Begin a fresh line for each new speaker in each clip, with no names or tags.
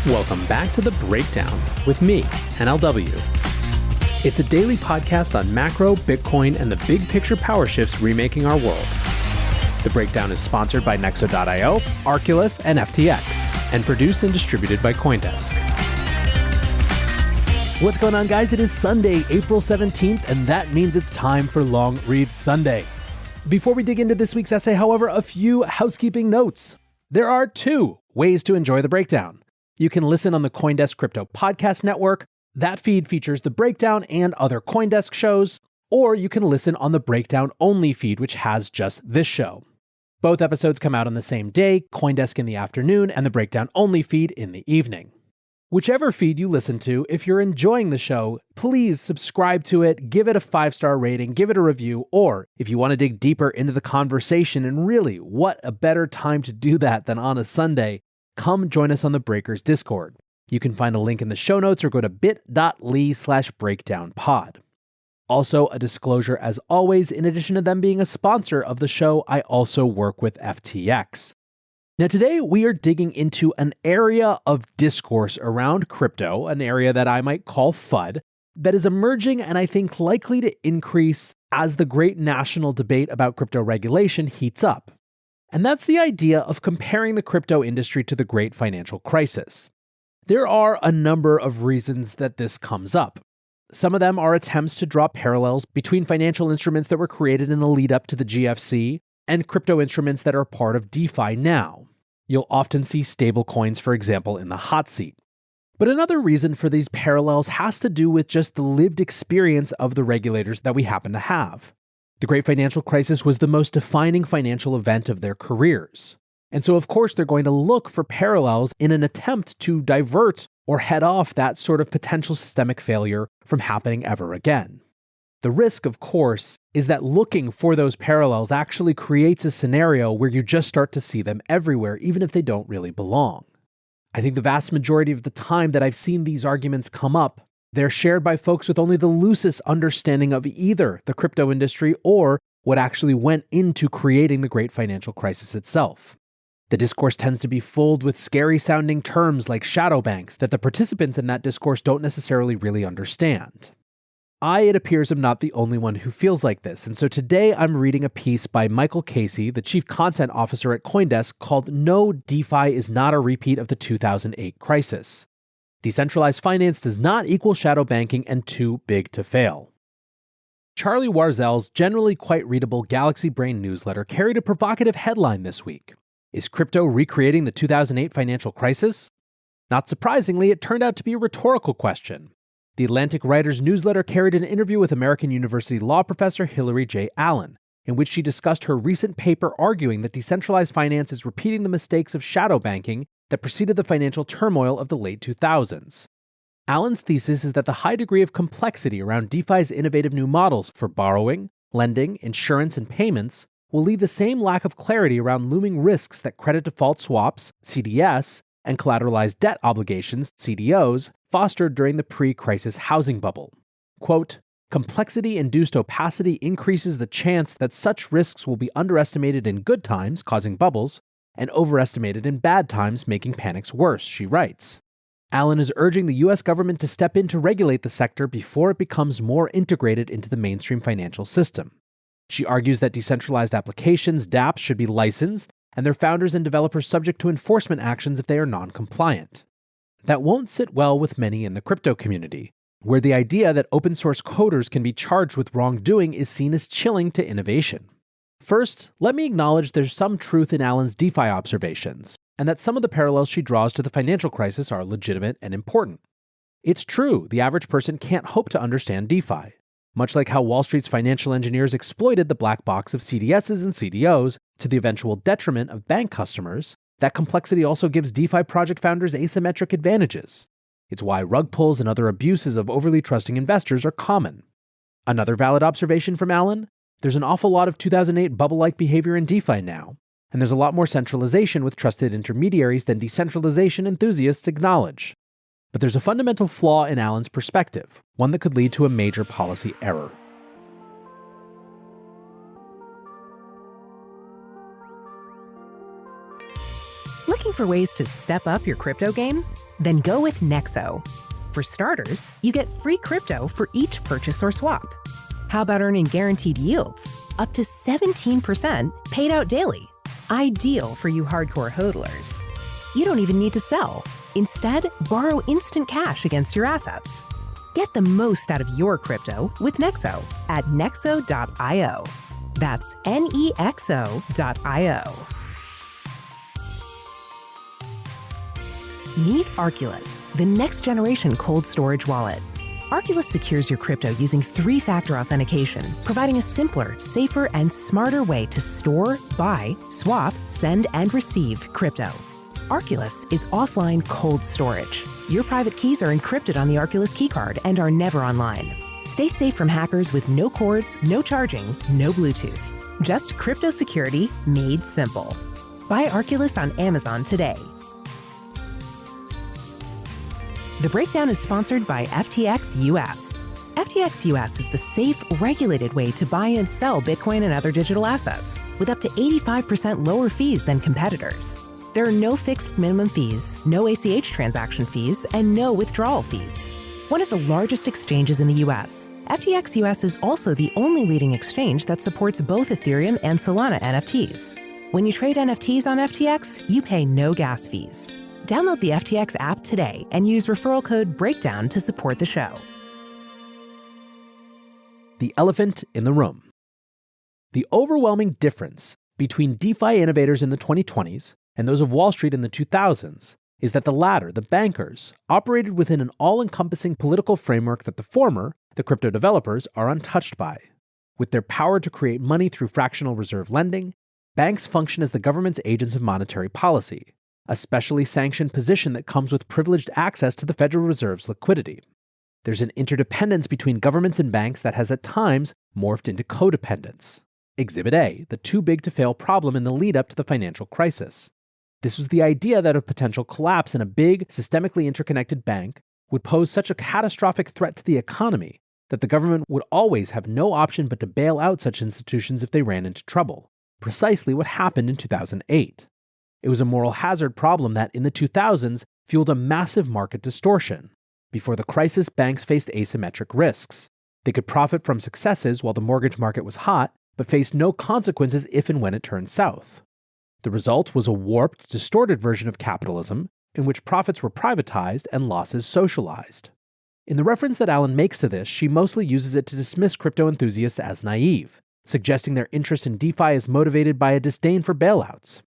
Welcome back to The Breakdown with me, NLW. It's a daily podcast on macro, Bitcoin, and the big picture power shifts remaking our world. The Breakdown is sponsored by Nexo.io, Arculus, and FTX, and produced and distributed by CoinDesk. What's going on, guys? It is Sunday, April 17th, and that means it's time for Long Read Sunday. Before we dig into this week's essay, however, a few housekeeping notes. There are two ways to enjoy The Breakdown. You can listen on the CoinDesk Crypto Podcast Network. That feed features The Breakdown and other CoinDesk shows, or you can listen on the Breakdown only feed, which has just this show. Both episodes come out on the same day, CoinDesk in the afternoon and the Breakdown only feed in the evening. Whichever feed you listen to, if you're enjoying the show, please subscribe to it, give it a 5-star rating, give it a review, or if you want to dig deeper into the conversation, and really, what a better time to do that than on a Sunday, come join us on the Breakers Discord. You can find a link in the show notes or go to bit.ly/breakdownpod. Also, a disclosure as always, in addition to them being a sponsor of the show, I also work with FTX. Now today we are digging into an area of discourse around crypto, an area that I might call FUD, that is emerging and I think likely to increase as the great national debate about crypto regulation heats up. And that's the idea of comparing the crypto industry to the great financial crisis. There are a number of reasons that this comes up. Some of them are attempts to draw parallels between financial instruments that were created in the lead up to the GFC and crypto instruments that are part of DeFi now. You'll often see stablecoins, for example, in the hot seat. But another reason for these parallels has to do with just the lived experience of the regulators that we happen to have. The Great Financial Crisis was the most defining financial event of their careers. And so, of course, they're going to look for parallels in an attempt to divert or head off that sort of potential systemic failure from happening ever again. The risk, of course, is that looking for those parallels actually creates a scenario where you just start to see them everywhere, even if they don't really belong. I think the vast majority of the time that I've seen these arguments come up, they're shared by folks with only the loosest understanding of either the crypto industry or what actually went into creating the Great Financial Crisis itself. The discourse tends to be filled with scary-sounding terms like shadow banks that the participants in that discourse don't necessarily really understand. It appears, am not the only one who feels like this, and so today I'm reading a piece by Michael Casey, the Chief Content Officer at CoinDesk, called "No, DeFi is not a repeat of the 2008 crisis. Decentralized finance does not equal shadow banking and too big to fail." Charlie Warzel's generally quite readable Galaxy Brain newsletter carried a provocative headline this week. Is crypto recreating the 2008 financial crisis? Not surprisingly, it turned out to be a rhetorical question. The Atlantic Writer's newsletter carried an interview with American University law professor Hillary J. Allen, in which she discussed her recent paper arguing that decentralized finance is repeating the mistakes of shadow banking that preceded the financial turmoil of the late 2000s. Allen's thesis is that the high degree of complexity around DeFi's innovative new models for borrowing, lending, insurance, and payments will leave the same lack of clarity around looming risks that credit default swaps, CDS, and collateralized debt obligations, CDOs, fostered during the pre-crisis housing bubble. Quote, "Complexity-induced opacity increases the chance that such risks will be underestimated in good times, causing bubbles, and overestimated in bad times, making panics worse," she writes. Allen is urging the US government to step in to regulate the sector before it becomes more integrated into the mainstream financial system. She argues that decentralized applications, dApps, should be licensed, and their founders and developers subject to enforcement actions if they are non-compliant. That won't sit well with many in the crypto community, where the idea that open source coders can be charged with wrongdoing is seen as chilling to innovation. First, let me acknowledge there's some truth in Allen's DeFi observations, and that some of the parallels she draws to the financial crisis are legitimate and important. It's true, the average person can't hope to understand DeFi. Much like how Wall Street's financial engineers exploited the black box of CDSs and CDOs to the eventual detriment of bank customers, that complexity also gives DeFi project founders asymmetric advantages. It's why rug pulls and other abuses of overly trusting investors are common. Another valid observation from Allen, there's an awful lot of 2008 bubble-like behavior in DeFi now, and there's a lot more centralization with trusted intermediaries than decentralization enthusiasts acknowledge. But there's a fundamental flaw in Allen's perspective, one that could lead to a major policy error.
Looking for ways to step up your crypto game? Then go with Nexo. For starters, you get free crypto for each purchase or swap. How about earning guaranteed yields? Up to 17% paid out daily. Ideal for you hardcore hodlers. You don't even need to sell. Instead, borrow instant cash against your assets. Get the most out of your crypto with Nexo at nexo.io. That's nexo.io. Meet Arculus, the next generation cold storage wallet. Arculus secures your crypto using 3-factor authentication, providing a simpler, safer, and smarter way to store, buy, swap, send, and receive crypto. Arculus is offline cold storage. Your private keys are encrypted on the Arculus keycard and are never online. Stay safe from hackers with no cords, no charging, no Bluetooth. Just crypto security made simple. Buy Arculus on Amazon today. The breakdown is sponsored by FTX US. FTX US is the safe, regulated way to buy and sell Bitcoin and other digital assets, with up to 85% lower fees than competitors. There are no fixed minimum fees, no ACH transaction fees, and no withdrawal fees. One of the largest exchanges in the US, FTX US is also the only leading exchange that supports both Ethereum and Solana NFTs. When you trade NFTs on FTX, you pay no gas fees. Download the FTX app today and use referral code BREAKDOWN to support the show.
The elephant in the room. The overwhelming difference between DeFi innovators in the 2020s and those of Wall Street in the 2000s is that the latter, the bankers, operated within an all-encompassing political framework that the former, the crypto developers, are untouched by. With their power to create money through fractional reserve lending, banks function as the government's agents of monetary policy, a specially sanctioned position that comes with privileged access to the Federal Reserve's liquidity. There's an interdependence between governments and banks that has at times morphed into codependence. Exhibit A, the too-big-to-fail problem in the lead-up to the financial crisis. This was the idea that a potential collapse in a big, systemically interconnected bank would pose such a catastrophic threat to the economy that the government would always have no option but to bail out such institutions if they ran into trouble, precisely what happened in 2008. It was a moral hazard problem that, in the 2000s, fueled a massive market distortion. Before the crisis, banks faced asymmetric risks. They could profit from successes while the mortgage market was hot, but faced no consequences if and when it turned south. The result was a warped, distorted version of capitalism, in which profits were privatized and losses socialized. In the reference that Alan makes to this, she mostly uses it to dismiss crypto enthusiasts as naive, suggesting their interest in DeFi is motivated by a disdain for bailouts.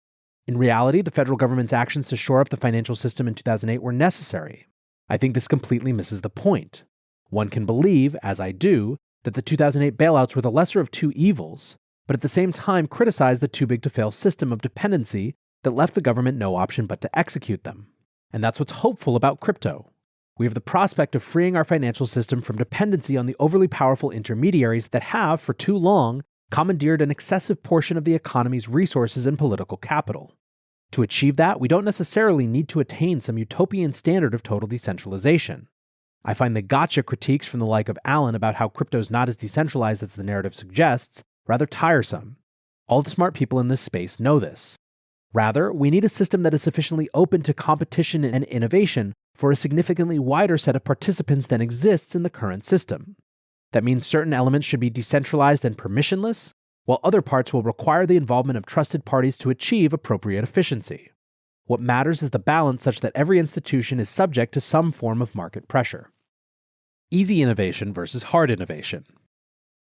In reality, the federal government's actions to shore up the financial system in 2008 were necessary. I think this completely misses the point. One can believe, as I do, that the 2008 bailouts were the lesser of two evils, but at the same time criticize the too-big-to-fail system of dependency that left the government no option but to execute them. And that's what's hopeful about crypto. We have the prospect of freeing our financial system from dependency on the overly powerful intermediaries that have, for too long, commandeered an excessive portion of the economy's resources and political capital. To achieve that, we don't necessarily need to attain some utopian standard of total decentralization. I find the gotcha critiques from the like of Alan about how crypto's not as decentralized as the narrative suggests rather tiresome. All the smart people in this space know this. Rather, we need a system that is sufficiently open to competition and innovation for a significantly wider set of participants than exists in the current system. That means certain elements should be decentralized and permissionless, while other parts will require the involvement of trusted parties to achieve appropriate efficiency. What matters is the balance such that every institution is subject to some form of market pressure. Easy innovation versus hard innovation.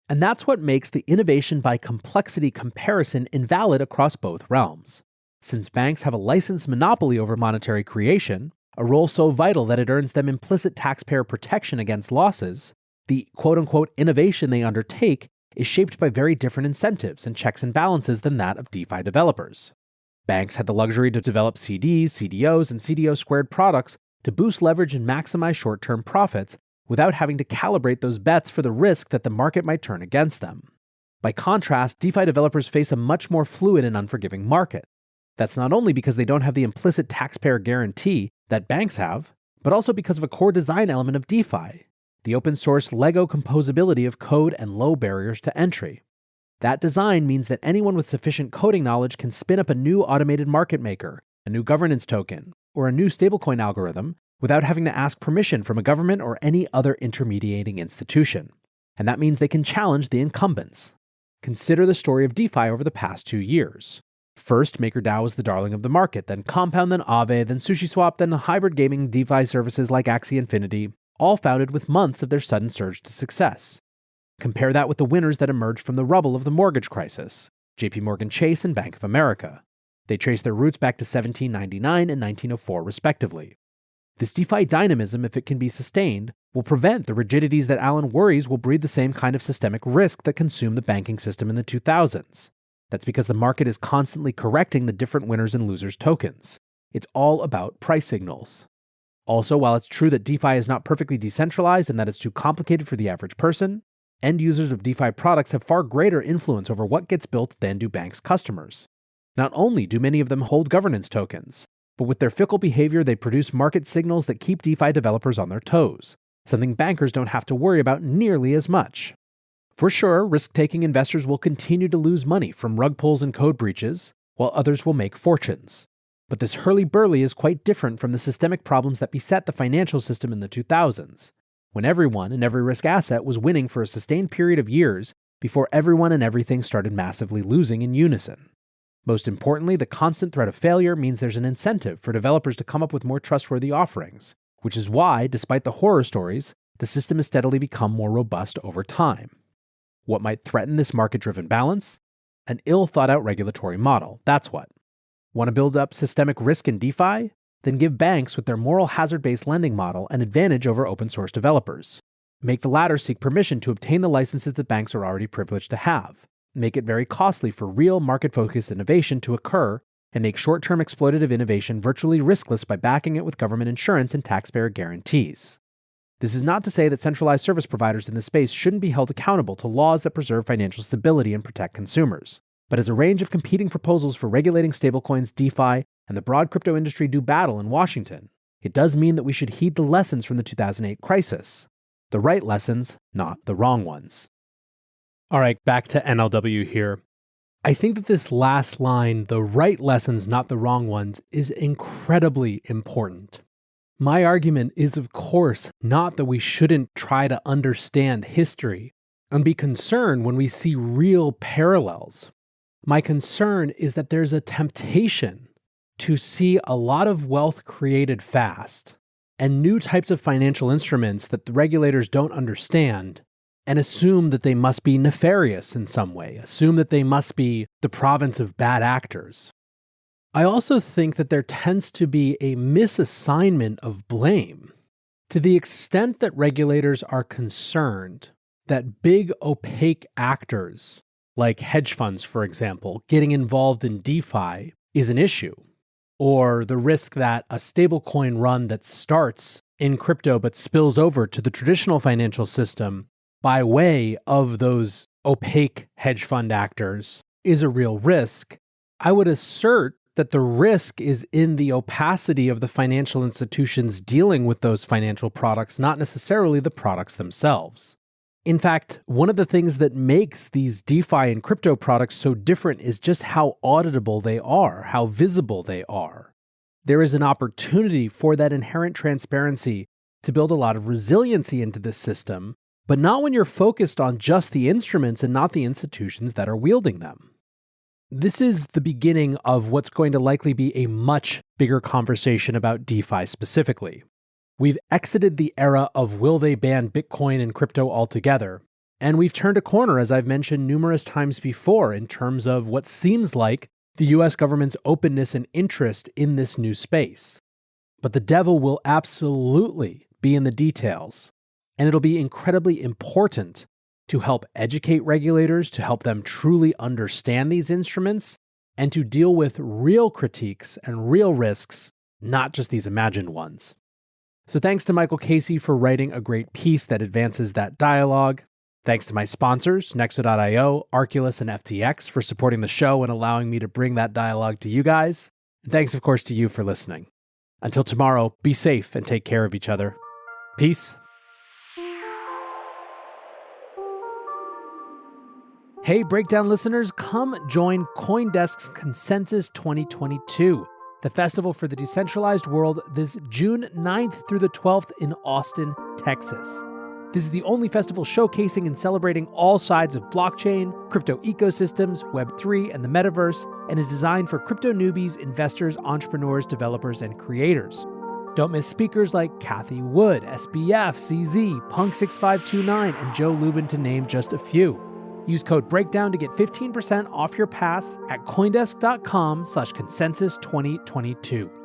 And that's what makes the innovation by complexity comparison invalid across both realms. Since banks have a licensed monopoly over monetary creation, a role so vital that it earns them implicit taxpayer protection against losses, the quote-unquote innovation they undertake is shaped by very different incentives and checks and balances than that of DeFi developers. Banks had the luxury to develop CDs, CDOs, and CDO-squared products to boost leverage and maximize short-term profits without having to calibrate those bets for the risk that the market might turn against them. By contrast, DeFi developers face a much more fluid and unforgiving market. That's not only because they don't have the implicit taxpayer guarantee that banks have, but also because of a core design element of DeFi, the open-source Lego composability of code and low barriers to entry. That design means that anyone with sufficient coding knowledge can spin up a new automated market maker a new governance token, or a new stablecoin algorithm without having to ask permission from a government or any other intermediating institution. And that means they can challenge the incumbents. Consider the story of DeFi over the past 2 years. First, MakerDAO was the darling of the market, then Compound, then Aave, then SushiSwap, then hybrid gaming DeFi services like Axie Infinity, all founded with months of their sudden surge to success. Compare that with the winners that emerged from the rubble of the mortgage crisis, JP Morgan Chase and Bank of America. They trace their roots back to 1799 and 1904 respectively. This DeFi dynamism, if it can be sustained, will prevent the rigidities that Alan worries will breed the same kind of systemic risk that consumed the banking system in the 2000s. That's because the market is constantly correcting the different winners and losers tokens. It's all about price signals. Also, while it's true that DeFi is not perfectly decentralized and that it's too complicated for the average person, end users of DeFi products have far greater influence over what gets built than do banks' customers. Not only do many of them hold governance tokens, but with their fickle behavior, they produce market signals that keep DeFi developers on their toes, something bankers don't have to worry about nearly as much. For sure, risk-taking investors will continue to lose money from rug pulls and code breaches, while others will make fortunes. But this hurly-burly is quite different from the systemic problems that beset the financial system in the 2000s, when everyone and every risk asset was winning for a sustained period of years before everyone and everything started massively losing in unison. Most importantly, the constant threat of failure means there's an incentive for developers to come up with more trustworthy offerings, which is why, despite the horror stories, the system has steadily become more robust over time. What might threaten this market-driven balance? An ill-thought-out regulatory model, that's what. Want to build up systemic risk in DeFi? Then give banks with their moral hazard-based lending model an advantage over open-source developers. Make the latter seek permission to obtain the licenses that banks are already privileged to have. Make it very costly for real market-focused innovation to occur, and make short-term exploitative innovation virtually riskless by backing it with government insurance and taxpayer guarantees. This is not to say that centralized service providers in this space shouldn't be held accountable to laws that preserve financial stability and protect consumers. But as a range of competing proposals for regulating stablecoins, DeFi, and the broad crypto industry do battle in Washington, it does mean that we should heed the lessons from the 2008 crisis. The right lessons, not the wrong ones. All right, back to NLW here. I think that this last line, the right lessons, not the wrong ones, is incredibly important. My argument is, of course, not that we shouldn't try to understand history and be concerned when we see real parallels. My concern is that there's a temptation to see a lot of wealth created fast and new types of financial instruments that the regulators don't understand and assume that they must be nefarious in some way, assume that they must be the province of bad actors. I also think that there tends to be a misassignment of blame. To the extent that regulators are concerned that big opaque actors, like hedge funds, for example, getting involved in DeFi is an issue, or the risk that a stablecoin run that starts in crypto but spills over to the traditional financial system by way of those opaque hedge fund actors is a real risk, I would assert that the risk is in the opacity of the financial institutions dealing with those financial products, not necessarily the products themselves. In fact, one of the things that makes these DeFi and crypto products so different is just how auditable they are, how visible they are. There is an opportunity for that inherent transparency to build a lot of resiliency into this system, but not when you're focused on just the instruments and not the institutions that are wielding them. This is the beginning of what's going to likely be a much bigger conversation about DeFi specifically. We've exited the era of will they ban Bitcoin and crypto altogether, and we've turned a corner, as I've mentioned numerous times before, in terms of what seems like the US government's openness and interest in this new space. But the devil will absolutely be in the details, and it'll be incredibly important to help educate regulators, to help them truly understand these instruments, and to deal with real critiques and real risks, not just these imagined ones. So thanks to Michael Casey for writing a great piece that advances that dialogue. Thanks to my sponsors, Nexo.io, Arculus, and FTX for supporting the show and allowing me to bring that dialogue to you guys. And thanks, of course, to you for listening. Until tomorrow, be safe and take care of each other. Peace. Hey, Breakdown listeners, come join CoinDesk's Consensus 2022. the festival for the decentralized world, this June 9th through the 12th in Austin, Texas. This is the only festival showcasing and celebrating all sides of blockchain, crypto ecosystems, Web3, and the metaverse, and is designed for crypto newbies, investors, entrepreneurs, developers, and creators. Don't miss speakers like Cathie Wood, SBF, CZ, Punk6529, and Joe Lubin, to name just a few. Use code BREAKDOWN to get 15% off your pass at coindesk.com/consensus2022.